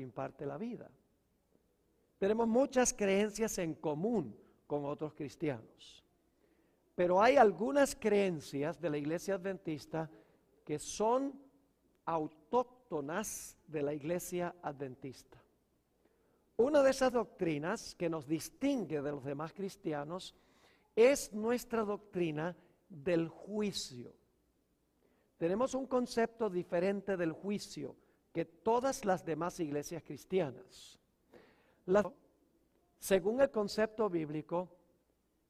imparte la vida. Tenemos muchas creencias en común con otros cristianos, pero hay algunas creencias de la Iglesia Adventista que son autóctonas de la Iglesia Adventista. Una de esas doctrinas que nos distingue de los demás cristianos es nuestra doctrina del juicio. Tenemos un concepto diferente del juicio que todas las demás iglesias cristianas. Según el concepto bíblico,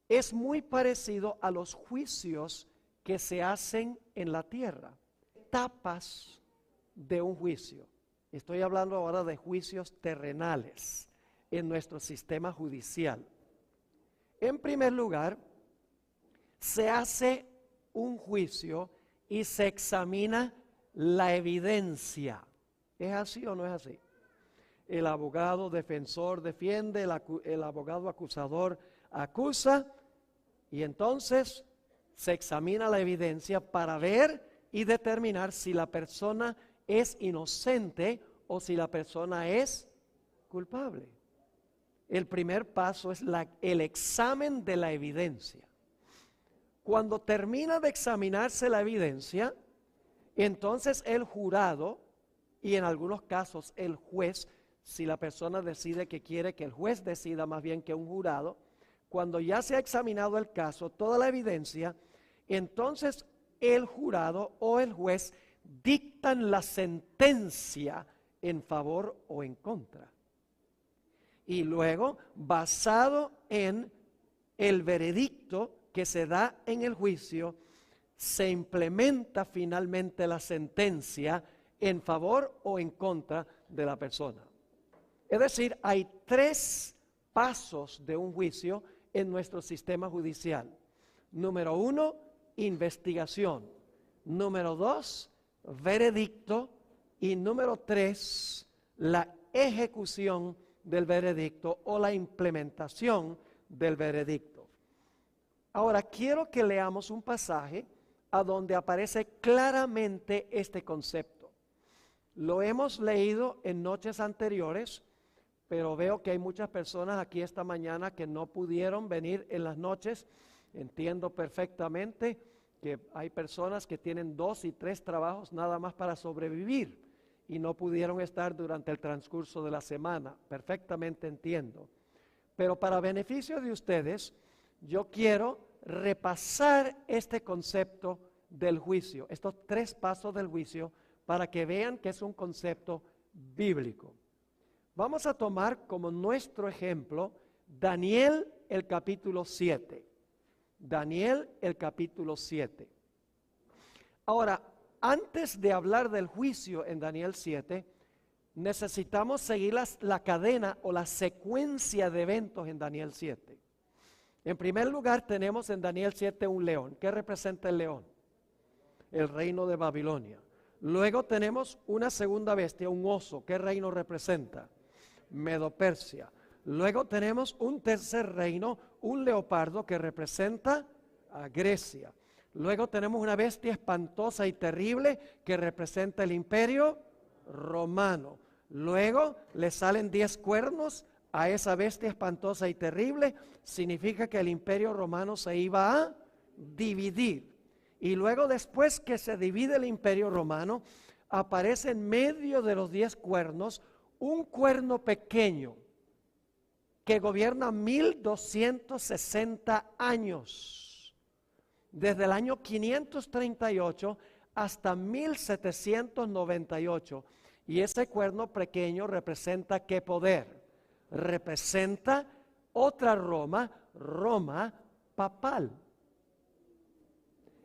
es muy parecido a los juicios que se hacen en la tierra. Etapas de un juicio. Estoy hablando ahora de juicios terrenales en nuestro sistema judicial. En primer lugar, se hace un juicio y se examina la evidencia. ¿Es así o no es así? El abogado defensor defiende, el abogado acusador acusa, y entonces se examina la evidencia para ver y determinar si la persona es inocente o si la persona es culpable. El primer paso es el examen de la evidencia. Cuando termina de examinarse la evidencia, entonces el jurado, y en algunos casos el juez, si la persona decide que quiere que el juez decida más bien que un jurado, cuando ya se ha examinado el caso, toda la evidencia, entonces el jurado o el juez dictan la sentencia en favor o en contra. Y luego, basado en el veredicto que se da en el juicio, se implementa finalmente la sentencia en favor o en contra de la persona. Es decir, hay 3 pasos de un juicio en nuestro sistema judicial. Número 1, investigación. Número 2, veredicto. Y número 3, la ejecución del veredicto o la implementación del veredicto. Ahora, quiero que leamos un pasaje a donde aparece claramente este concepto. Lo hemos leído en noches anteriores, pero veo que hay muchas personas aquí esta mañana que no pudieron venir en las noches. Entiendo perfectamente que hay personas que tienen 2 y 3 trabajos nada más para sobrevivir y no pudieron estar durante el transcurso de la semana. Perfectamente entiendo. Pero para beneficio de ustedes, yo quiero repasar este concepto del juicio, estos 3 pasos del juicio, para que vean que es un concepto bíblico. Vamos a tomar como nuestro ejemplo Daniel el capítulo 7. Daniel el capítulo 7. Ahora, antes de hablar del juicio en Daniel 7, necesitamos seguir la cadena o la secuencia de eventos en Daniel 7. En primer lugar, tenemos en Daniel 7 un león. ¿Qué representa el león? El reino de Babilonia. Luego tenemos una segunda bestia, un oso. ¿Qué reino representa? Medo-Persia. Luego tenemos un tercer reino, un leopardo que representa a Grecia. Luego tenemos una bestia espantosa y terrible que representa el imperio romano. Luego le salen 10 cuernos a esa bestia espantosa y terrible. Significa que el imperio romano se iba a dividir. Y luego, después que se divide el imperio romano, aparece en medio de los 10 cuernos un cuerno pequeño que gobierna 1260 años, desde el año 538 hasta 1798. Y ese cuerno pequeño representa ¿qué poder? Representa otra Roma, Roma papal.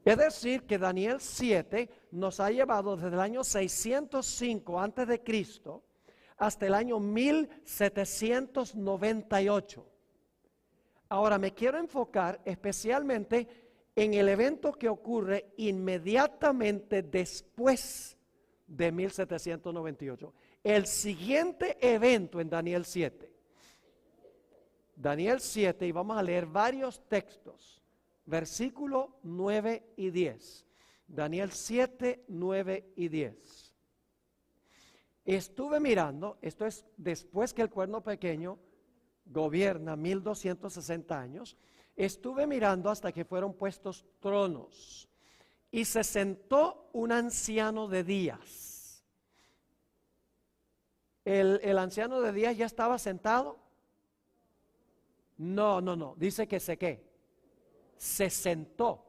Es decir, que Daniel 7 nos ha llevado desde el año 605 antes de Cristo hasta el año 1798. Ahora me quiero enfocar especialmente en el evento que ocurre inmediatamente después de 1798. El siguiente evento en Daniel 7. Daniel 7, y vamos a leer varios textos, versículos 9 y 10. Daniel 7, 9 y 10. Estuve mirando, esto es después que el cuerno pequeño gobierna 1260 años, estuve mirando hasta que fueron puestos tronos y se sentó un anciano de días. ¿El anciano de días ya estaba sentado? No, dice que se sentó.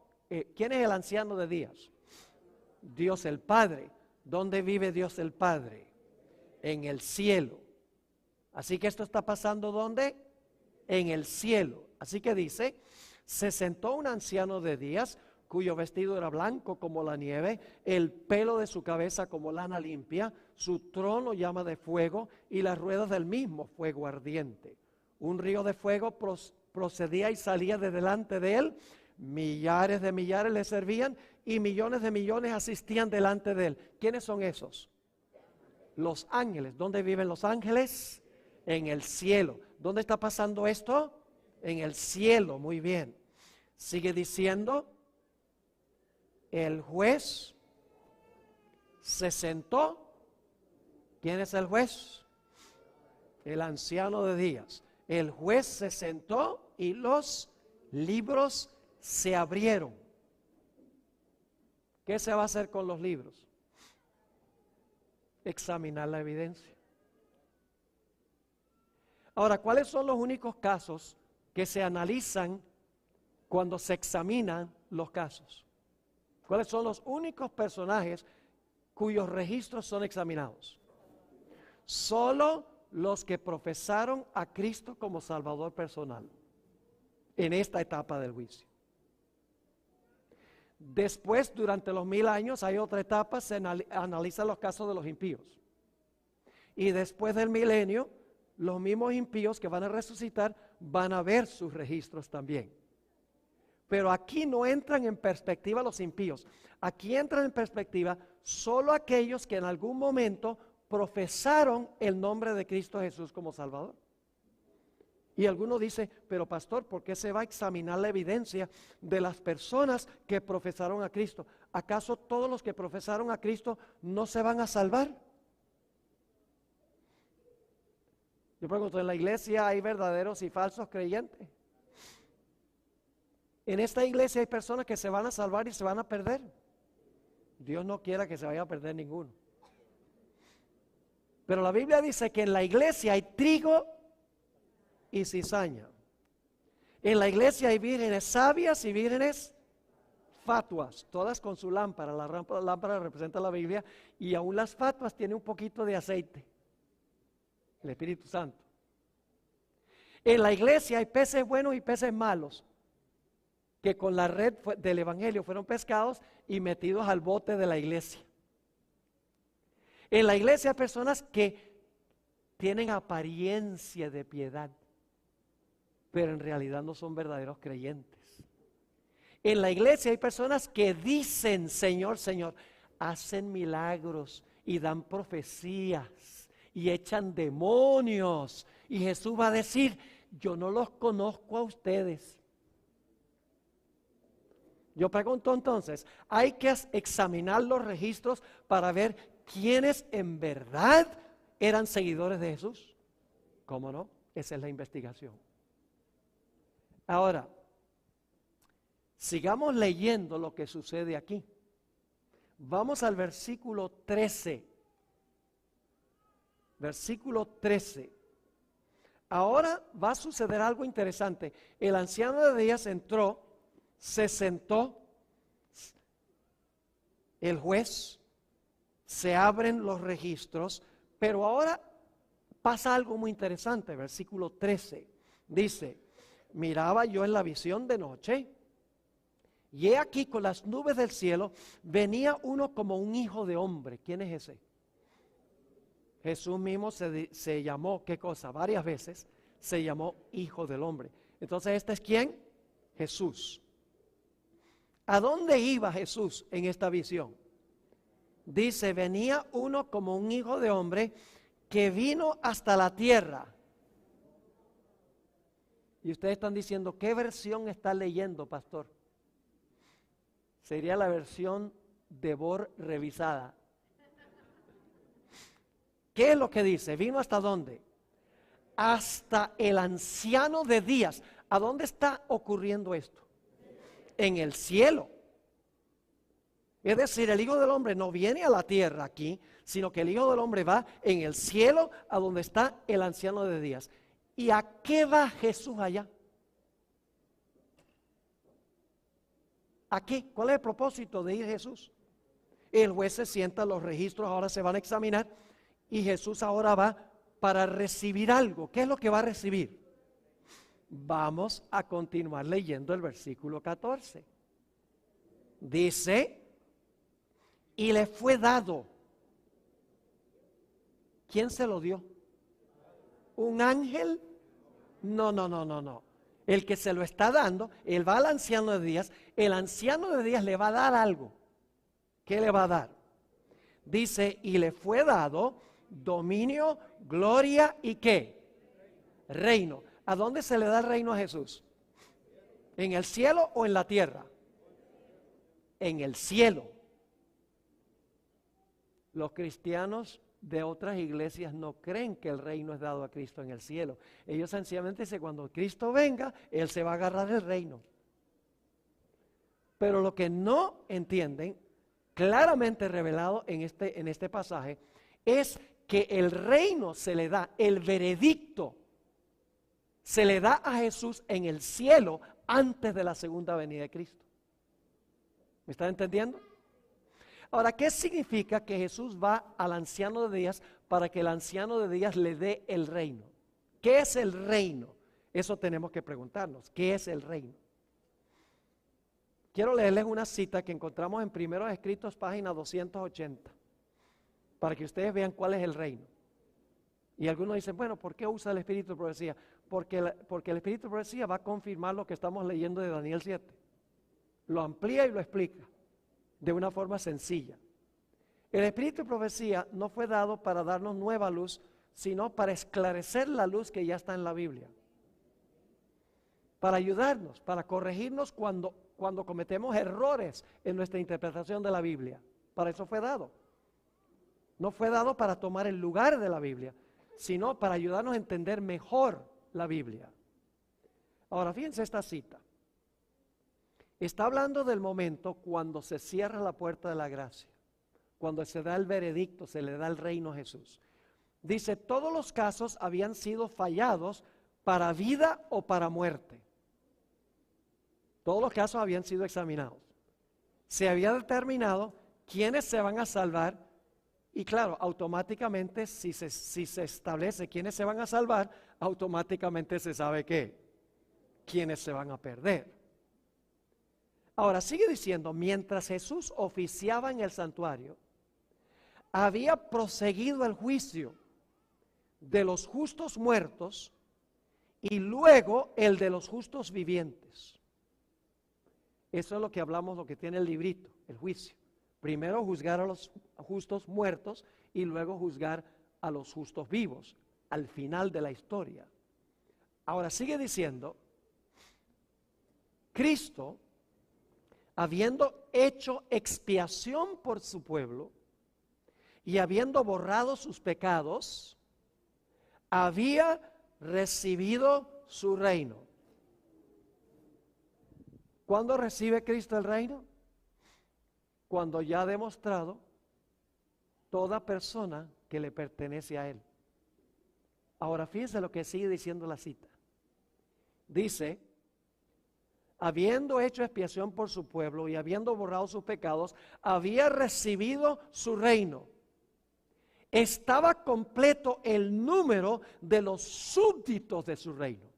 ¿Quién es el anciano de días? Dios el Padre. ¿Dónde vive Dios el Padre? En el cielo. Así que esto está pasando ¿dónde? En el cielo. Así que dice, se sentó un anciano de días, cuyo vestido era blanco como la nieve, el pelo de su cabeza como lana limpia, su trono llama de fuego y las ruedas del mismo fuego ardiente. Un río de fuego procedía y salía de delante de él, millares de millares le servían y millones de millones asistían delante de él. ¿Quiénes son esos? Los ángeles. ¿Dónde viven los ángeles? En el cielo. ¿Dónde está pasando esto? En el cielo. Muy bien. Sigue diciendo, el juez se sentó. ¿Quién es el juez? El anciano de días. El juez se sentó y los libros se abrieron. ¿Qué se va a hacer con los libros? Examinar la evidencia. Ahora, ¿cuáles son los únicos casos que se analizan cuando se examinan los casos? ¿Cuáles son los únicos personajes cuyos registros son examinados? Solo los que profesaron a Cristo como Salvador personal en esta etapa del juicio. Después, durante los 1000 años, hay otra etapa, se analizan los casos de los impíos. Y después del milenio, los mismos impíos que van a resucitar van a ver sus registros también. Pero aquí no entran en perspectiva los impíos. Aquí entran en perspectiva solo aquellos que en algún momento profesaron el nombre de Cristo Jesús como Salvador. Y alguno dice, pero pastor, ¿por qué se va a examinar la evidencia de las personas que profesaron a Cristo? ¿Acaso todos los que profesaron a Cristo no se van a salvar? Yo pregunto, ¿en la iglesia hay verdaderos y falsos creyentes? En esta iglesia hay personas que se van a salvar y se van a perder. Dios no quiera que se vaya a perder ninguno. Pero la Biblia dice que en la iglesia hay trigo y cizaña. En la iglesia hay vírgenes sabias y vírgenes fatuas, todas con su lámpara. La lámpara representa la Biblia y aún las fatuas tienen un poquito de aceite, el Espíritu Santo. En la iglesia hay peces buenos y peces malos, que con la red del evangelio fueron pescados y metidos al bote de la iglesia. En la iglesia hay personas que tienen apariencia de piedad, pero en realidad no son verdaderos creyentes. En la iglesia hay personas que dicen Señor, Señor, hacen milagros y dan profecías y echan demonios. Y Jesús va a decir, yo no los conozco a ustedes. Yo pregunto entonces, hay que examinar los registros para ver quiénes en verdad eran seguidores de Jesús. ¿Cómo no? Esa es la investigación. Ahora, sigamos leyendo lo que sucede aquí. Vamos al versículo 13. Versículo 13. Ahora va a suceder algo interesante. El anciano de días entró, se sentó, el juez, se abren los registros, pero ahora pasa algo muy interesante. Versículo 13 dice, miraba yo en la visión de noche, y he aquí con las nubes del cielo venía uno como un hijo de hombre. ¿Quién es ese? Jesús mismo se llamó, ¿qué cosa? Varias veces se llamó Hijo del Hombre. Entonces, ¿este es quién? Jesús. ¿A dónde iba Jesús en esta visión? Dice, venía uno como un hijo de hombre que vino hasta la tierra. Y ustedes están diciendo, ¿qué versión está leyendo, pastor? Sería la versión de Bor revisada. ¿Qué es lo que dice? ¿Vino hasta dónde? Hasta el anciano de días. ¿A dónde está ocurriendo esto? En el cielo. Es decir, el Hijo del Hombre no viene a la tierra aquí, sino que el Hijo del Hombre va en el cielo a donde está el anciano de días. ¿Y a qué va Jesús allá? ¿A qué? ¿Cuál es el propósito de ir Jesús? El juez se sienta, los registros ahora se van a examinar y Jesús ahora va para recibir algo. ¿Qué es lo que va a recibir? Vamos a continuar leyendo el versículo 14. Dice, y le fue dado. ¿Quién se lo dio? ¿Un ángel? No. El que se lo está dando, él va al anciano de días, el anciano de días le va a dar algo. ¿Qué le va a dar? Dice, y le fue dado dominio, gloria y ¿qué? Reino. ¿A dónde se le da el reino a Jesús? ¿En el cielo o en la tierra? En el cielo. Los cristianos de otras iglesias no creen que el reino es dado a Cristo en el cielo. Ellos sencillamente dicen, cuando Cristo venga, Él se va a agarrar el reino. Pero lo que no entienden, claramente revelado en este pasaje, es que el reino se le da, el veredicto se le da a Jesús en el cielo antes de la segunda venida de Cristo. ¿Me están entendiendo? Ahora, ¿qué significa que Jesús va al anciano de días para que el anciano de días le dé el reino? ¿Qué es el reino? Eso tenemos que preguntarnos. ¿Qué es el reino? Quiero leerles una cita que encontramos en Primeros Escritos, página 280, para que ustedes vean cuál es el reino. Y algunos dicen, bueno, ¿por qué usa el Espíritu de Profecía? Porque el Espíritu de Profecía va a confirmar lo que estamos leyendo de Daniel 7. Lo amplía y lo explica de una forma sencilla. El Espíritu de Profecía no fue dado para darnos nueva luz, sino para esclarecer la luz que ya está en la Biblia. Para ayudarnos, para corregirnos cuando cometemos errores en nuestra interpretación de la Biblia. Para eso fue dado. No fue dado para tomar el lugar de la Biblia, sino para ayudarnos a entender mejor la Biblia. Ahora, fíjense esta cita. Está hablando del momento cuando se cierra la puerta de la gracia, cuando se da el veredicto, se le da el reino a Jesús. Dice, todos los casos habían sido fallados para vida o para muerte. Todos los casos habían sido examinados. Se había determinado quiénes se van a salvar y claro, automáticamente si se establece quiénes se van a salvar, automáticamente se sabe quiénes se van a perder. Ahora sigue diciendo, mientras Jesús oficiaba en el santuario, había proseguido el juicio de los justos muertos y luego el de los justos vivientes. Eso es lo que hablamos, lo que tiene el librito, el juicio. Primero juzgar a los justos muertos y luego juzgar a los justos vivos, al final de la historia. Ahora sigue diciendo, Cristo, habiendo hecho expiación por su pueblo y habiendo borrado sus pecados, había recibido su reino. ¿Cuándo recibe Cristo el reino? Cuando ya ha demostrado toda persona que le pertenece a Él. Ahora fíjense lo que sigue diciendo la cita. Dice, habiendo hecho expiación por su pueblo y habiendo borrado sus pecados, había recibido su reino. Estaba completo el número de los súbditos de su reino.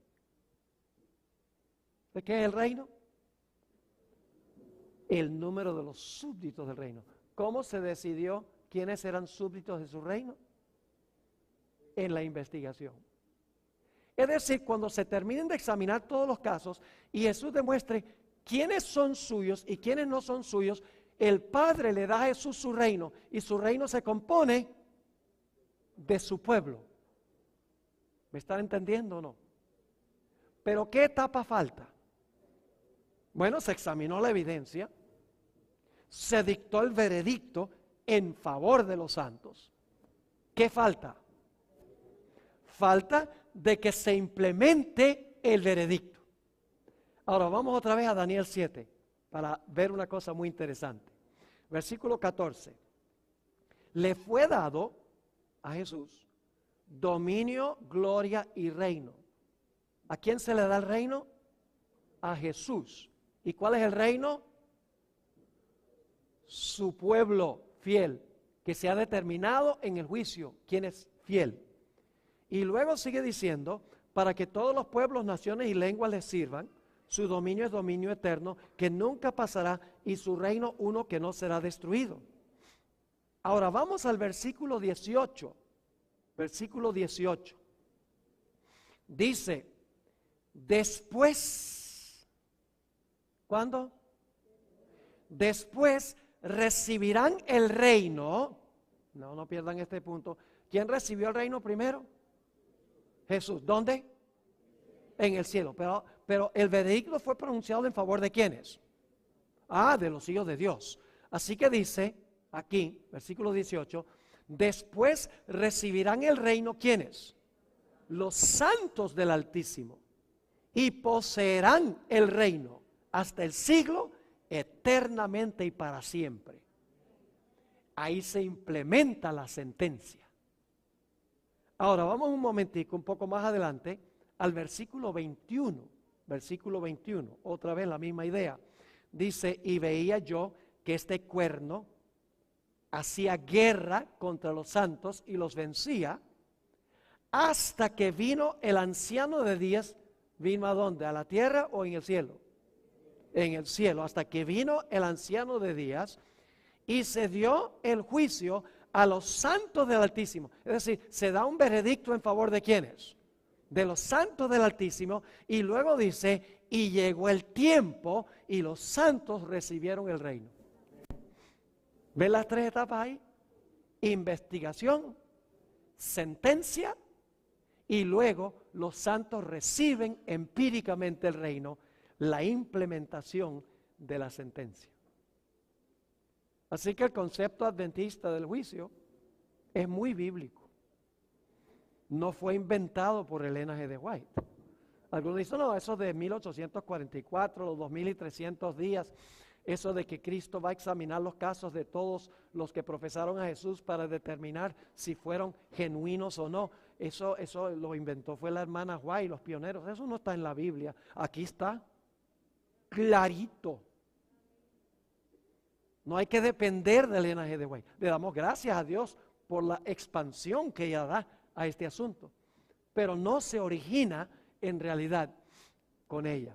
¿De qué es el reino? El número de los súbditos del reino. ¿Cómo se decidió quiénes eran súbditos de su reino? En la investigación. Es decir, cuando se terminen de examinar todos los casos y Jesús demuestre quiénes son suyos y quiénes no son suyos, el Padre le da a Jesús su reino y su reino se compone de su pueblo. ¿Me están entendiendo o no? Pero ¿qué etapa falta? Bueno, se examinó la evidencia, se dictó el veredicto en favor de los santos. ¿Qué falta? Falta de que se implemente el veredicto. Ahora vamos otra vez a Daniel 7 para ver una cosa muy interesante. Versículo 14. Le fue dado a Jesús dominio, gloria y reino. ¿A quién se le da el reino? A Jesús. ¿Y cuál es el reino? Su pueblo fiel, que se ha determinado en el juicio quién es fiel. Y luego sigue diciendo, para que todos los pueblos, naciones y lenguas les sirvan, su dominio es dominio eterno, que nunca pasará, y su reino uno que no será destruido. Ahora vamos al versículo 18. Versículo 18. Dice, después, ¿cuándo? Después recibirán el reino. No pierdan este punto. ¿Quién recibió el reino primero? Jesús. ¿Dónde? En el cielo. Pero el veredicto fue pronunciado en favor de ¿quiénes? De los hijos de Dios. Así que dice aquí, versículo 18, después recibirán el reino ¿quiénes? Los santos del Altísimo, y poseerán el reino hasta el siglo, eternamente y para siempre. Ahí se implementa la sentencia. Ahora vamos un momentico, un poco más adelante, al versículo 21. Versículo 21, otra vez la misma idea. Dice, y veía yo que este cuerno hacía guerra contra los santos y los vencía, hasta que vino el anciano de días. ¿Vino a dónde? ¿A la tierra o en el cielo? En el cielo, hasta que vino el anciano de días y se dio el juicio a los santos del Altísimo. Es decir, se da un veredicto en favor de ¿quiénes? De los santos del Altísimo, y luego dice, y llegó el tiempo y los santos recibieron el reino. ¿Ven las tres etapas ahí? Investigación, sentencia, y luego los santos reciben empíricamente el reino, la implementación de la sentencia. Así que el concepto adventista del juicio es muy bíblico. No fue inventado por Elena G. de White. Algunos dicen, no, eso de 1844, los 2300 días, eso de que Cristo va a examinar los casos de todos los que profesaron a Jesús para determinar si fueron genuinos o no. Eso lo inventó fue la hermana White, los pioneros. Eso no está en la Biblia. Aquí está clarito. No hay que depender de Elena G. de White. Le damos gracias a Dios por la expansión que ella da a este asunto. Pero no se origina en realidad con ella.